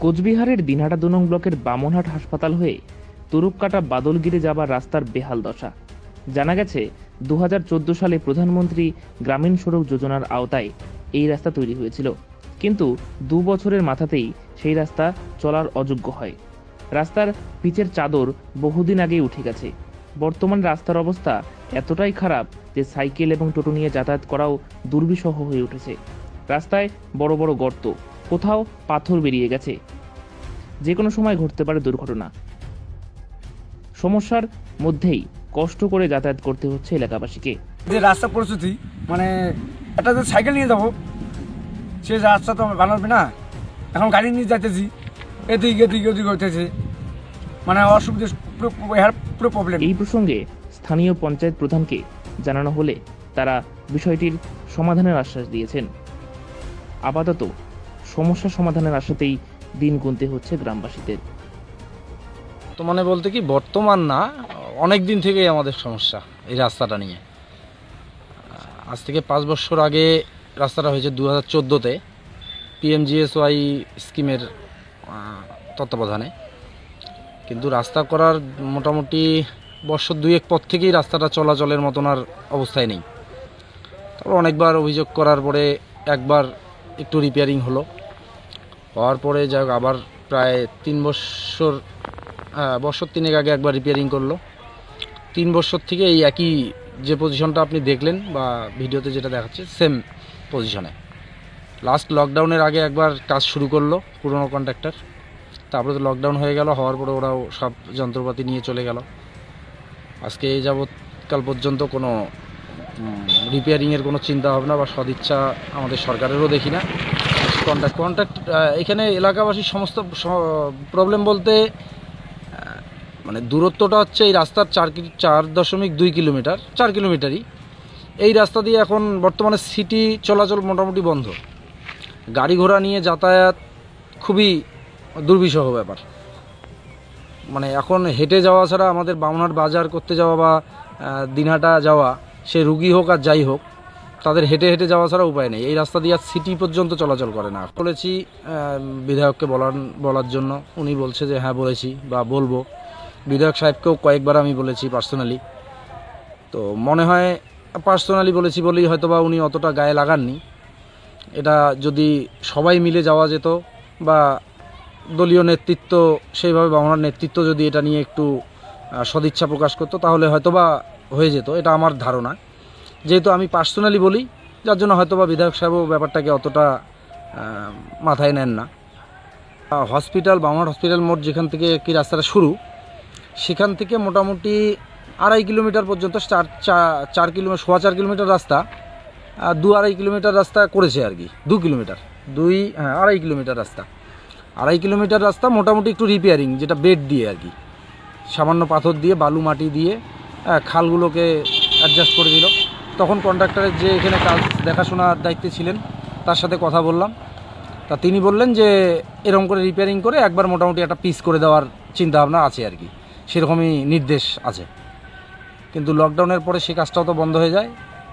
কোচবিহারের দিনহাটা ২ নং ব্লকের বামনহাট হাসপাতাল হয়ে তুরুপকাটা বাদলগিরে যাবার রাস্তার বেহাল দশা। জানা গেছে ২০১৪ সালে প্রধানমন্ত্রী গ্রামীণ সড়ক যোজনার আওতায় এই রাস্তা তৈরি হয়েছিল, কিন্তু ২ বছরের মাথাতেই সেই রাস্তা চলার অযোগ্য হয়। রাস্তার পিচের চাদর বহুদিন আগেই উঠে গেছে। বর্তমান রাস্তার অবস্থা এতটাই খারাপ যে সাইকেল এবং টোটো নিয়ে যাতায়াত করাও দুর্বিষহ হয়ে উঠেছে। রাস্তায় বড় বড় গর্ত, কোথাও পাথর বেরিয়ে গেছে। যে কোনো সময় ঘটতে পারে দুর্ঘটনা। সমস্যার মধ্যেই কষ্ট করে যাতায়াত করতে হচ্ছে এলাকাবাসীকে। যে রাস্তা পরিস্থিতি মানে একটা যে সাইকেল নিয়ে যাবো, সে রাস্তা তো ভালো হবে না। এখন গাড়ি নিয়ে যাইতেছি, এদিক এদিক ওদিক হইতেছে, মানে অসুবিধা, পুরো প্রবলেম। এই প্রসঙ্গে স্থানীয় পঞ্চায়েত প্রধানকে জানানো হলে তারা বিষয়টির সমাধানের আশ্বাস দিয়েছেন। আপাতত সমস্যা সমাধানের আশাতেই দিন গুনতে হচ্ছে গ্রামবাসীদের। বর্তমানে বলতে কি, বর্তমান না, অনেক দিন থেকেই আমাদের সমস্যা এই রাস্তাটা নিয়ে। আজ থেকে 5 বছর আগে রাস্তাটা হয়েছে 2014-তে PMGSY স্কিমের তত্ত্বাবধানে, কিন্তু রাস্তা করার মোটামুটি বছর 2-1 পর থেকেই রাস্তাটা চলাচলের মতন আর অবস্থায় নেই। তারপর অনেকবার অভিযোগ করার পরে একবার একটু রিপেয়ারিং হওয়ার পরে যাই হোক আবার প্রায় 3 বছর, বছর 3 আগে একবার রিপেয়ারিং করলো। 3 বছর থেকে এই একই যে পজিশনটা আপনি দেখলেন বা ভিডিওতে যেটা দেখাচ্ছে, সেম পজিশনে। লাস্ট লকডাউনের আগে একবার কাজ শুরু করলো পুরনো কন্ট্রাক্টর, তারপরে তো লকডাউন হয়ে গেল, হওয়ার পরে ওরাও সব যন্ত্রপাতি নিয়ে চলে গেল। আজকে এই যাবৎকাল পর্যন্ত কোনো রিপেয়ারিংয়ের কোনো চিন্তা ভাবনা বা সদিচ্ছা আমাদের সরকারেরও দেখি না। কন্ট্রাক্ট এখানে এলাকাবাসীর সমস্ত প্রবলেম বলতে মানে দূরত্বটা হচ্ছে এই রাস্তার 4.2 কিলোমিটার, 4 কিলোমিটারই। এই রাস্তা দিয়ে এখন বর্তমানে সিটি চলাচল মোটামুটি বন্ধ। গাড়ি ঘোড়া নিয়ে যাতায়াত খুবই দুর্বিষহ ব্যাপার। মানে এখন হেঁটে যাওয়া ছাড়া আমাদের বামনহাট বাজার করতে যাওয়া বা দিনহাটা যাওয়া, সে রুগী হোক আর যাই হোক, তাদের হেঁটে হেঁটে যাওয়া ছাড়া উপায় নেই। এই রাস্তা দিয়ে আর সিটি পর্যন্ত চলাচল করে না। বলেছি বিধায়ককে বলার জন্য, উনি বলছে যে হ্যাঁ বলেছি বা বলবো। বিধায়ক সাহেবকেও কয়েকবার আমি বলেছি পার্সোনালি। তো মনে হয় পার্সোনালি বলেছি বলেই হয়তো বা উনি অতটা গায়ে লাগাননি। এটা যদি সবাই মিলে যাওয়া যেত বা দলীয় নেতৃত্ব সেইভাবে বামনহাট নেতৃত্ব যদি এটা নিয়ে একটু সদিচ্ছা প্রকাশ করতো, তাহলে হয়তোবা হয়ে যেত, এটা আমার ধারণা। যেহেতু আমি পার্সোনালি বলি, যার জন্য হয়তোবা বিধায়ক সাহেবও ব্যাপারটাকে অতটা মাথায় নেন না। হসপিটাল, বামনহাট হসপিটাল মোড় যেখান থেকে কি রাস্তাটা শুরু, সেখান থেকে মোটামুটি 2.5 কিলোমিটার পর্যন্ত 4 কিলোমিটার, 4.25 কিলোমিটার রাস্তা, 2-2.5 কিলোমিটার রাস্তা করেছে আর কি। 2 কিলোমিটার, 2.5 কিলোমিটার রাস্তা, 2.5 কিলোমিটার রাস্তা মোটামুটি একটু রিপেয়ারিং, যেটা বেড দিয়ে আর কি, সামান্য পাথর দিয়ে বালু মাটি দিয়ে খালগুলোকে অ্যাডজাস্ট করে দিল। তখন কন্ট্রাক্টরের যে এখানে কাজ দেখাশোনার দায়িত্বে ছিলেন, তার সাথে কথা বললাম। তা তিনি বললেন যে এরকম করে রিপেয়ারিং করে একবার মোটামুটি একটা পিস করে দেওয়ার চিন্তাভাবনা আছে আর কি, সেরকমই নির্দেশ আছে। কিন্তু লকডাউনের পরে সেই কাজটাও তো বন্ধ হয়ে যায়,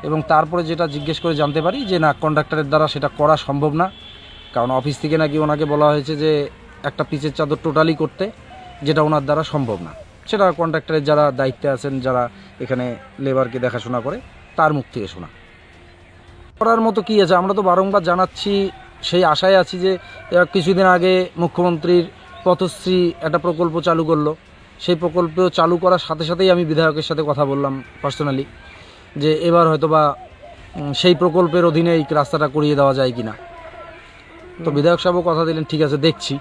এবং তারপরে যেটা জিজ্ঞেস করে জানতে পারি যে না, কন্ট্রাক্টরের দ্বারা সেটা করা সম্ভব না। কারণ অফিস থেকে নাকি ওনাকে বলা হয়েছে যে একটা পিচের চাদর টোটালি করতে, যেটা ওনার দ্বারা সম্ভব না। সেটা কন্ট্রাক্টরের যারা দায়িত্বে আছেন, যারা এখানে লেবারকে দেখাশোনা করে, তার মুখ থেকে শোনা। করার মতো কী আছে, আমরা তো বারংবার জানাচ্ছি, সেই আশায় আছি যে কিছুদিন আগে মুখ্যমন্ত্রীর পথশ্রী একটা প্রকল্প চালু করলো। সেই প্রকল্প চালু করার সাথে সাথেই আমি বিধায়কের সাথে কথা বললাম পার্সোনালি, যে এবার হয়তোবা সেই প্রকল্পের অধীনে এই রাস্তাটা করিয়ে দেওয়া যায় কি না। তো বিধায়ক সাহেবও কথা দিলেন, ঠিক আছে দেখছি।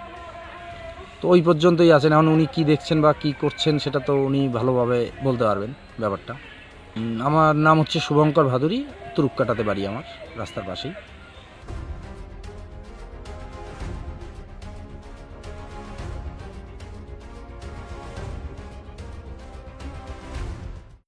তো ওই পর্যন্তই আছেন। এখন উনি কী দেখছেন বা কী করছেন সেটা তো উনি ভালোভাবে বলতে পারবেন ব্যাপারটা। আমার নাম হচ্ছে শুভঙ্কর ভাদুরী, তুরুপকাটাতে বাড়ি আমার, রাস্তার পাশেই।